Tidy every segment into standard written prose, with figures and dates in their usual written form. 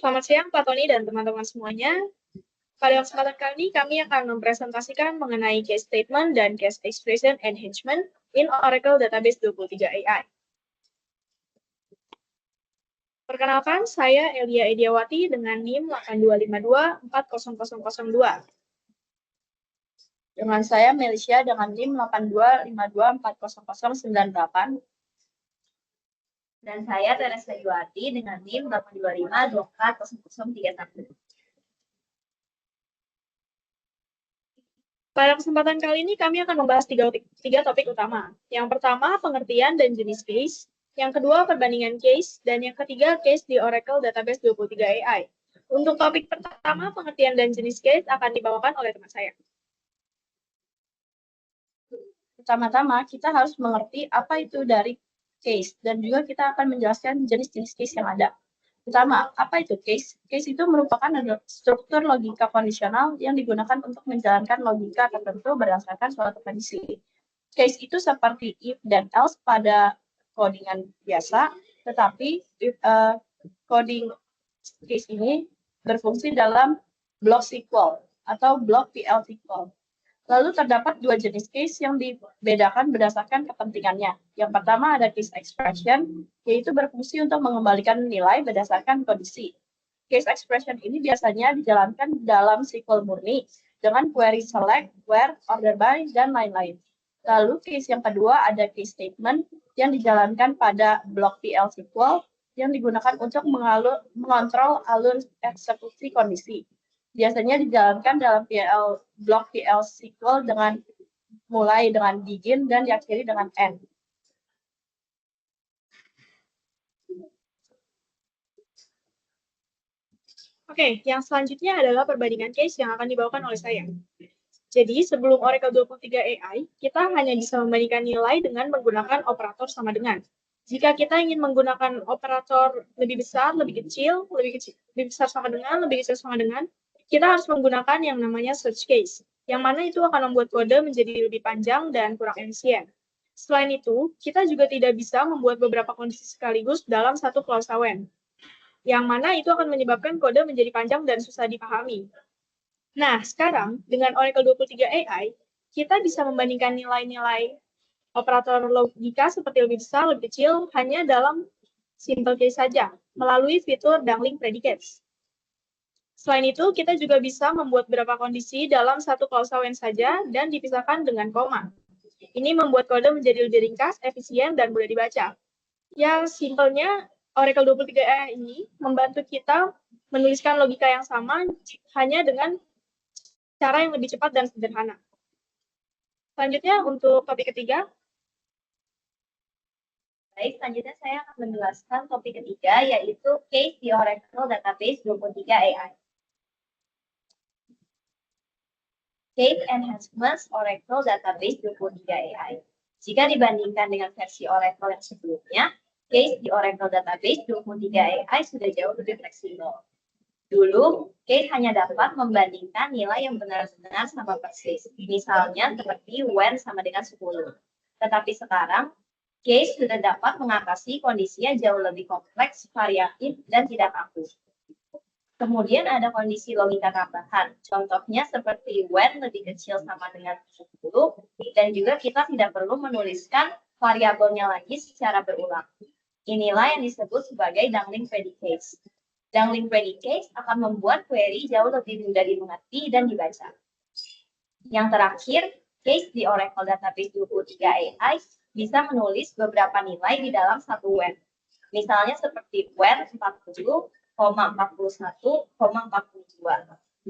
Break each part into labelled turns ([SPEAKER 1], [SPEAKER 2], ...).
[SPEAKER 1] Selamat siang Pak Tony dan teman-teman semuanya. Pada kesempatan kali ini kami akan mempresentasikan mengenai case statement dan case expression enhancement in Oracle Database 23 AI. Perkenalkan, saya Elia Ediawati dengan NIM 82524002.
[SPEAKER 2] Dengan saya Melisha dengan NIM 82524098.
[SPEAKER 3] Dan saya Teresa Yuwati dengan NIM 825240031.
[SPEAKER 1] Pada kesempatan kali ini kami akan membahas tiga topik utama. Yang pertama, pengertian dan jenis case. Yang kedua, perbandingan case. Dan yang ketiga, case di Oracle Database 23 AI. Untuk topik pertama, pengertian dan jenis case akan dibawakan oleh teman saya.
[SPEAKER 2] Pertama-tama, kita harus mengerti apa itu dari case, dan juga kita akan menjelaskan jenis-jenis case yang ada. Pertama, apa itu case? Case itu merupakan struktur logika kondisional yang digunakan untuk menjalankan logika tertentu berdasarkan suatu kondisi. Case itu seperti if dan else pada codingan biasa, tetapi coding case ini berfungsi dalam block SQL atau block PL SQL. Lalu terdapat dua jenis case yang dibedakan berdasarkan kepentingannya. Yang pertama ada case expression, yaitu berfungsi untuk mengembalikan nilai berdasarkan kondisi. Case expression ini biasanya dijalankan dalam SQL murni dengan query select, where, order by, dan lain-lain. Lalu case yang kedua ada case statement yang dijalankan pada block PL SQL yang digunakan untuk mengontrol alur eksekusi kondisi. Biasanya dijalankan dalam blok PL SQL dengan mulai dengan begin dan diakhiri dengan end.
[SPEAKER 1] Oke, yang selanjutnya adalah perbandingan case yang akan dibawakan oleh saya. Jadi, sebelum Oracle 23 AI, kita hanya bisa membandingkan nilai dengan menggunakan operator sama dengan. Jika kita ingin menggunakan operator lebih besar, lebih kecil, lebih besar sama dengan, lebih kecil sama dengan, kita harus menggunakan yang namanya search case, yang mana itu akan membuat kode menjadi lebih panjang dan kurang efisien. Selain itu, kita juga tidak bisa membuat beberapa kondisi sekaligus dalam satu klausa when, yang mana itu akan menyebabkan kode menjadi panjang dan susah dipahami. Nah, sekarang dengan Oracle 23 AI, kita bisa membandingkan nilai-nilai operator logika seperti lebih besar, lebih kecil, hanya dalam simple case saja, melalui fitur dangling predicates. Selain itu, kita juga bisa membuat beberapa kondisi dalam satu klausa when saja dan dipisahkan dengan koma. Ini membuat kode menjadi lebih ringkas, efisien, dan mudah dibaca. Ya, simpelnya Oracle 23 AI ini membantu kita menuliskan logika yang sama hanya dengan cara yang lebih cepat dan sederhana. Selanjutnya, untuk topik ketiga.
[SPEAKER 3] Baik, selanjutnya saya akan menjelaskan topik ketiga, yaitu case di Oracle Database 23 AI. Case Enhancements Oracle Database 23 AI. Jika dibandingkan dengan versi Oracle yang sebelumnya, case di Oracle Database 23 AI sudah jauh lebih fleksibel. Dulu, case hanya dapat membandingkan nilai yang benar-benar sama persis. Misalnya seperti when sama dengan 10. Tetapi sekarang, case sudah dapat mengatasi kondisi yang jauh lebih kompleks, variatif, dan tidak kaku. Kemudian ada kondisi logika tambahan. Contohnya seperti when lebih kecil sama dengan 10, dan juga kita tidak perlu menuliskan variabelnya lagi secara berulang. Inilah yang disebut sebagai dangling predicates. Dangling predicates akan membuat query jauh lebih mudah dimengerti dan dibaca. Yang terakhir, case di Oracle Database 23 AI bisa menulis beberapa nilai di dalam satu when. Misalnya seperti when 40, 41,42.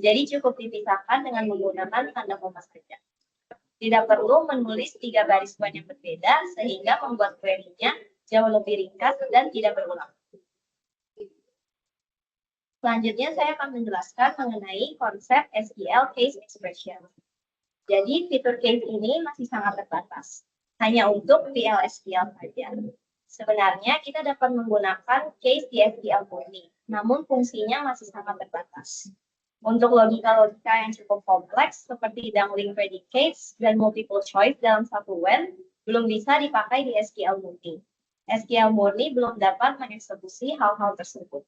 [SPEAKER 3] Jadi cukup dipisahkan dengan menggunakan tanda koma saja. Tidak perlu menulis 3 baris when yang berbeda sehingga membuat query-nya jauh lebih ringkas dan tidak berulang. Selanjutnya saya akan menjelaskan mengenai konsep SQL Case Expression. Jadi fitur case ini masih sangat terbatas, hanya untuk PL/SQL saja. Sebenarnya kita dapat menggunakan case di SQL murni, namun fungsinya masih sangat terbatas. Untuk logika-logika yang cukup kompleks seperti dangling predicates dan multiple choice dalam satu when, belum bisa dipakai di SQL murni. SQL murni belum dapat mengeksekusi hal-hal tersebut.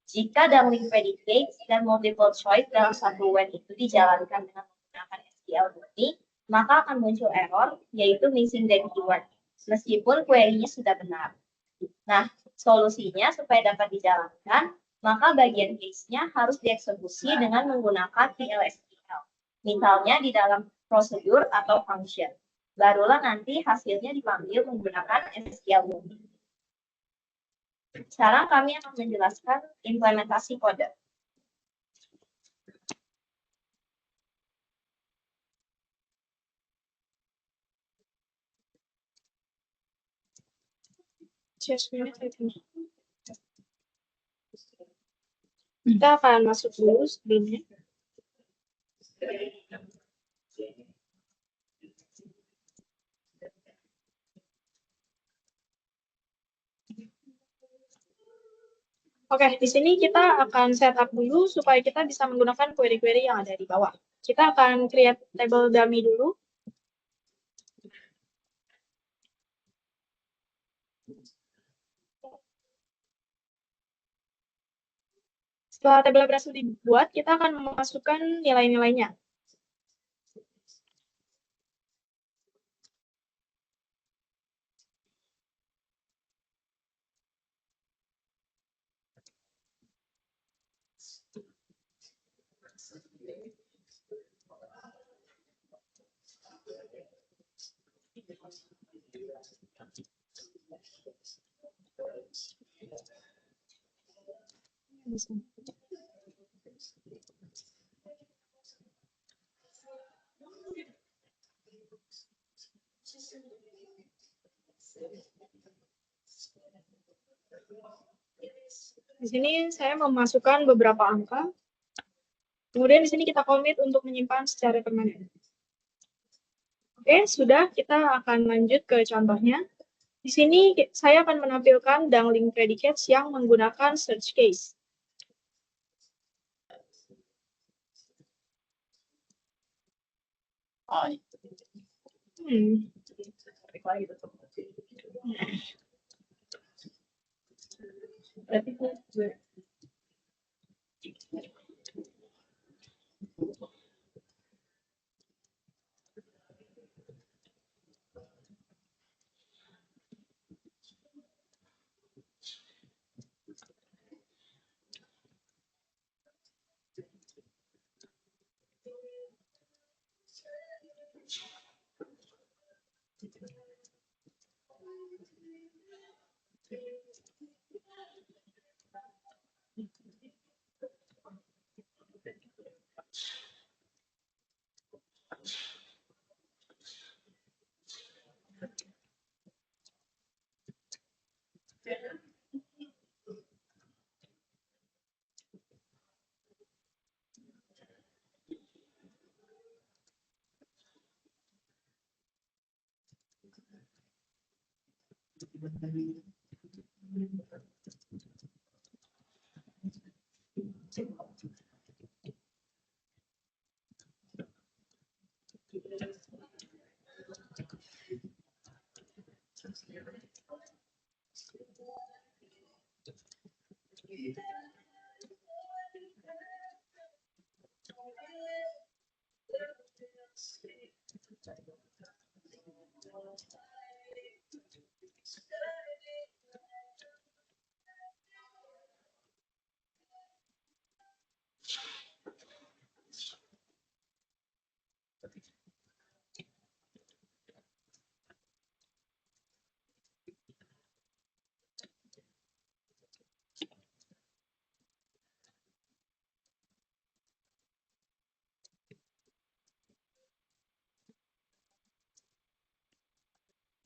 [SPEAKER 3] Jika downlink predicate dan multiple choice dalam satu when itu dijalankan dengan menggunakan SQL murni, maka akan muncul error, yaitu missing the keyword, meskipun query-nya sudah benar. Nah, solusinya supaya dapat dijalankan, maka bagian case-nya harus dieksekusi dengan menggunakan PLSQL. Misalnya di dalam prosedur atau function. Barulah nanti hasilnya dipanggil menggunakan SQL murni. Sekarang kami akan menjelaskan implementasi kode.
[SPEAKER 1] Kita akan masuk dulu sebelumnya. Oke, di sini kita akan setup dulu supaya kita bisa menggunakan query-query yang ada di bawah. Kita akan create table dummy dulu. Setelah tabel berhasil dibuat, kita akan memasukkan nilai-nilainya. Di sini saya memasukkan beberapa angka. Kemudian di sini kita komit untuk menyimpan secara permanen. Oke, sudah. Kita akan lanjut ke contohnya. Di sini saya akan menampilkan downlink predicates yang menggunakan search case.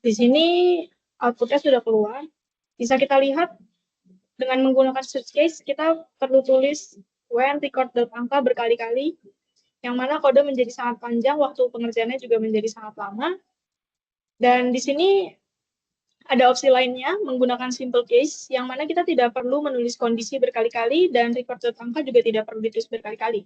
[SPEAKER 1] Di sini outputnya sudah keluar. Bisa kita lihat dengan menggunakan search case, kita perlu tulis when record.angka berkali-kali, yang mana kode menjadi sangat panjang, waktu pengerjaannya juga menjadi sangat lama. Dan di sini ada opsi lainnya, menggunakan simple case, yang mana kita tidak perlu menulis kondisi berkali-kali, dan record.angka juga tidak perlu ditulis berkali-kali.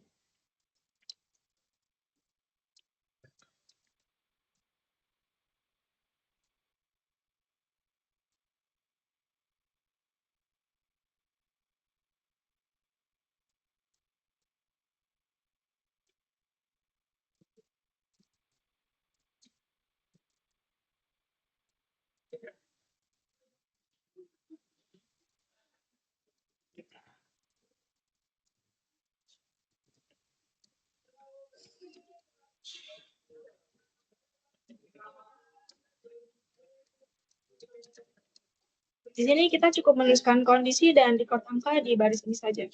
[SPEAKER 1] Di sini kita cukup menuliskan kondisi dan record angka di baris ini saja.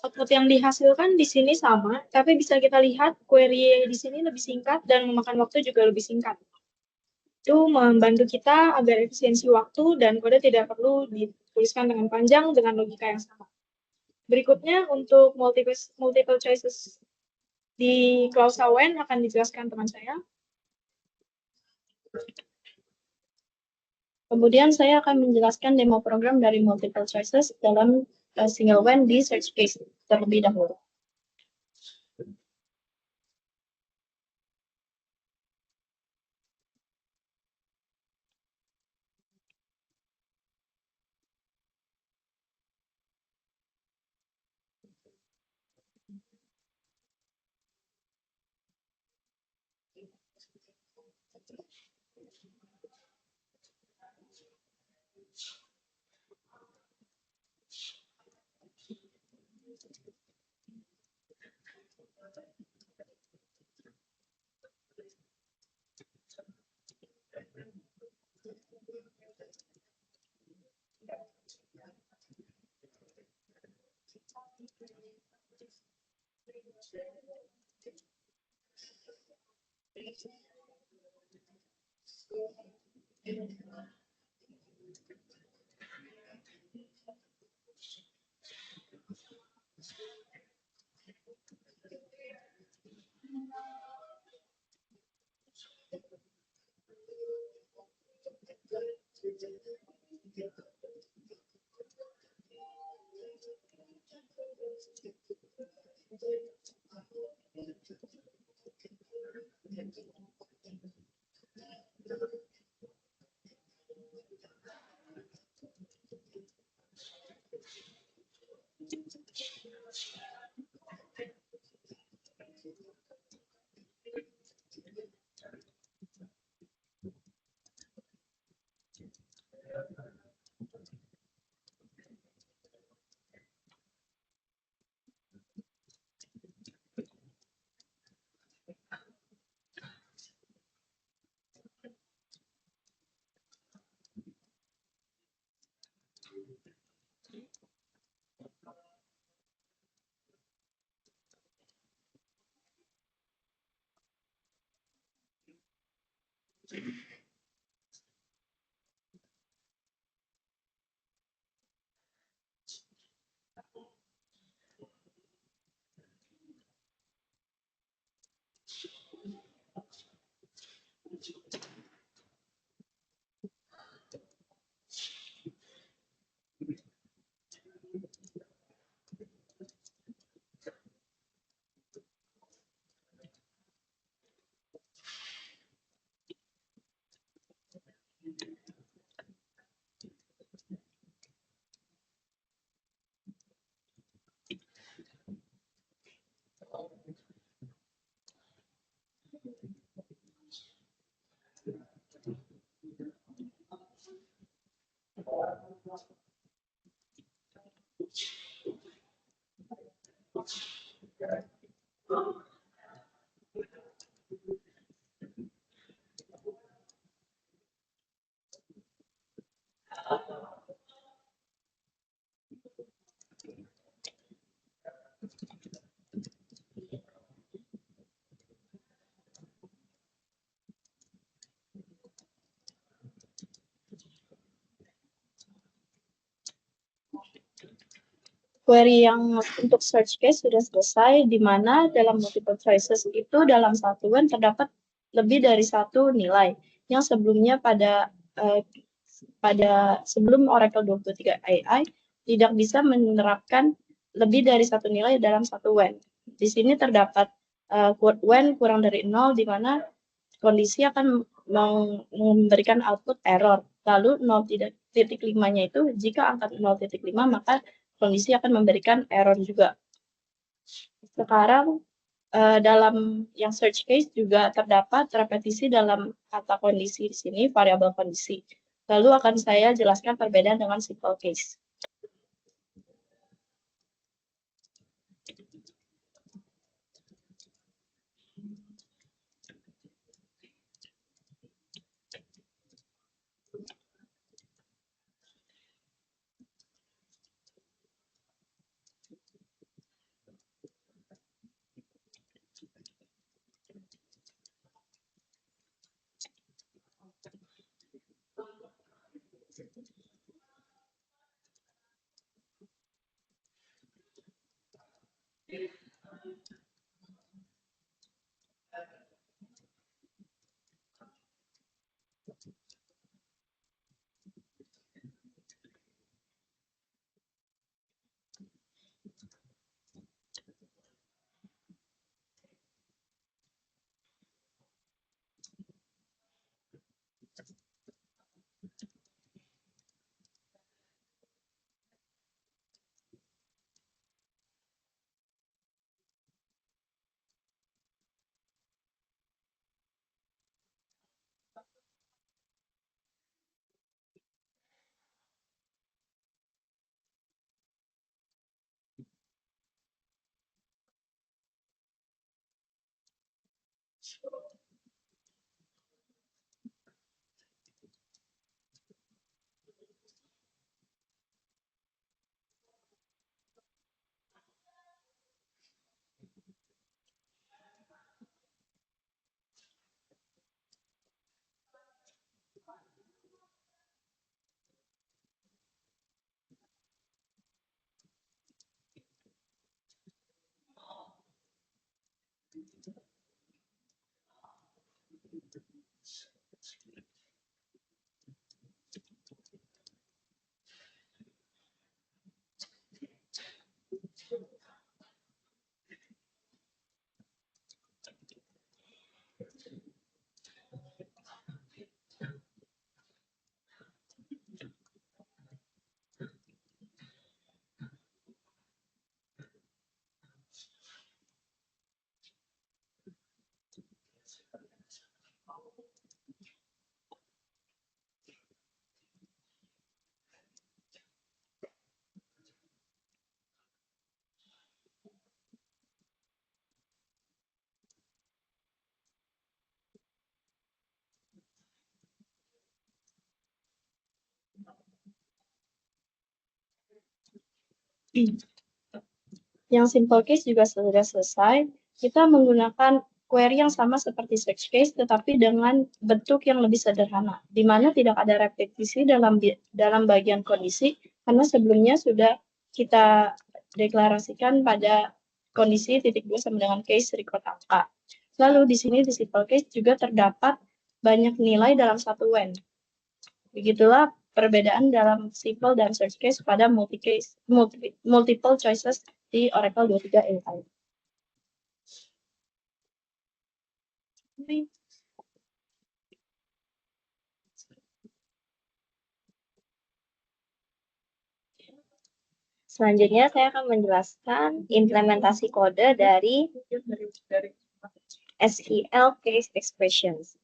[SPEAKER 1] Output yang dihasilkan di sini sama, tapi bisa kita lihat query di sini lebih singkat dan memakan waktu juga lebih singkat. Itu membantu kita agar efisiensi waktu dan kode tidak perlu dituliskan dengan panjang dengan logika yang sama. Berikutnya untuk multiple choices di klausa when akan dijelaskan teman saya.
[SPEAKER 2] Kemudian saya akan menjelaskan demo program dari multiple choices dalam single when di search case terlebih dahulu. query yang untuk search case sudah selesai, di mana dalam multiple choices itu dalam satu WEN terdapat lebih dari satu nilai yang sebelumnya pada sebelum Oracle 23 AI tidak bisa menerapkan lebih dari satu nilai dalam satu WEN. Di sini terdapat WEN kurang dari 0, di mana kondisi akan memberikan output error. Lalu 0.5-nya itu jika angka 0.5 maka kondisi akan memberikan error juga. Sekarang dalam yang search case juga terdapat repetisi dalam kata kondisi di sini, variabel kondisi. Lalu akan saya jelaskan perbedaan dengan simple case. Yang simple case juga sudah selesai. Kita menggunakan query yang sama seperti search case, tetapi dengan bentuk yang lebih sederhana, di mana tidak ada repetisi dalam bagian kondisi, karena sebelumnya sudah kita deklarasikan pada kondisi titik 2 sama dengan case record angka. Lalu di sini di simple case juga terdapat banyak nilai dalam satu WEN. Begitulah perbedaan dalam simple dan search case pada multiple choices di Oracle 23 AI.
[SPEAKER 3] Selanjutnya saya akan menjelaskan implementasi kode dari SQL Case Expressions.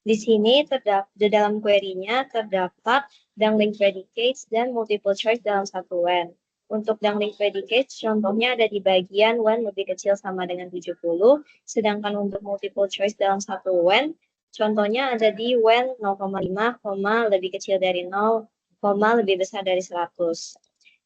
[SPEAKER 3] Di sini di dalam query-nya terdapat dangling predicates dan multiple choice dalam satu when. Untuk dangling predicates, contohnya ada di bagian when lebih kecil sama dengan 70, sedangkan untuk multiple choice dalam satu when, contohnya ada di when 0,5, lebih kecil dari 0, lebih besar dari 100.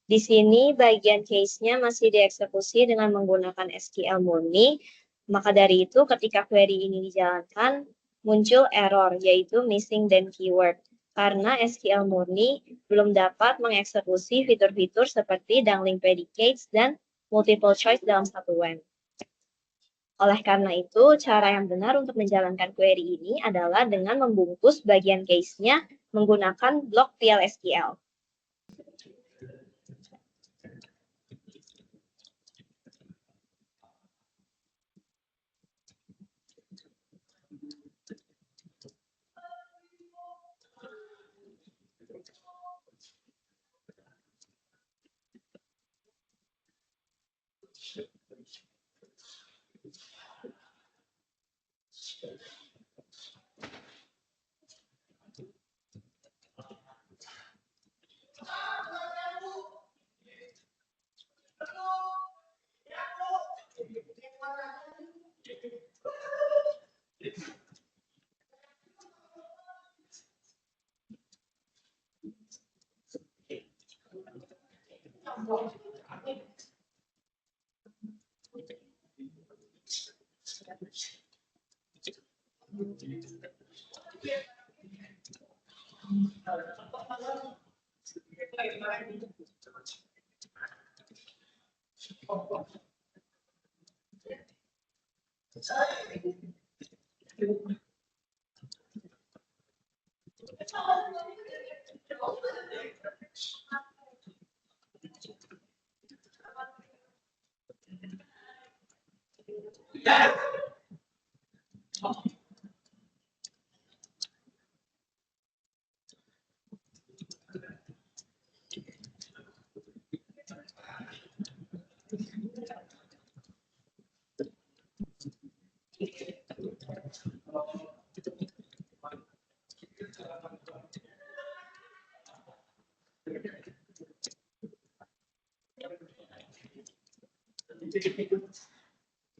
[SPEAKER 3] Di sini bagian case-nya masih dieksekusi dengan menggunakan SQL murni, maka dari itu ketika query ini dijalankan, muncul error, yaitu missing then keyword. Karena SQL murni belum dapat mengeksekusi fitur-fitur seperti dangling predicates dan multiple choice dalam satu when. Oleh karena itu, cara yang benar untuk menjalankan query ini adalah dengan membungkus bagian case-nya menggunakan blok PL/SQL.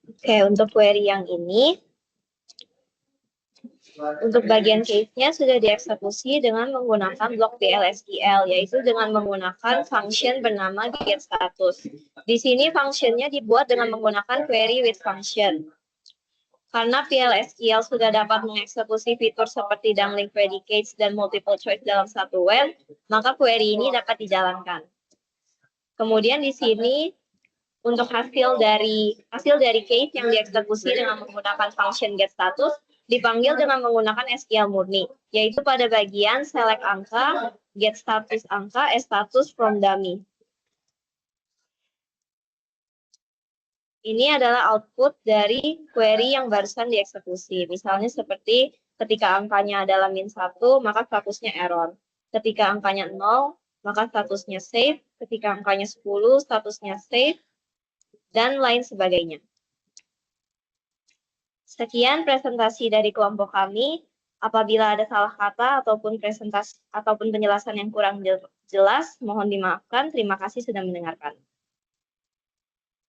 [SPEAKER 3] Oke, untuk query yang ini, untuk bagian case-nya sudah dieksekusi dengan menggunakan blok PL/SQL, yaitu dengan menggunakan function bernama getStatus. Di sini function-nya dibuat dengan menggunakan query with function. Karena PL/SQL sudah dapat mengeksekusi fitur seperti dangling predicates dan multiple choice dalam satu when, maka query ini dapat dijalankan. Kemudian di sini untuk hasil dari case yang dieksekusi dengan menggunakan function getStatus dipanggil dengan menggunakan SQL murni, yaitu pada bagian select angka, getStatus angka, status from dummy. Ini adalah output dari query yang barusan dieksekusi. Misalnya seperti ketika angkanya adalah -1, maka statusnya error. Ketika angkanya 0, maka statusnya save. Ketika angkanya 10, statusnya save. Dan lain sebagainya. Sekian presentasi dari kelompok kami. Apabila ada salah kata ataupun penjelasan yang kurang jelas, mohon dimaafkan. Terima kasih sudah mendengarkan.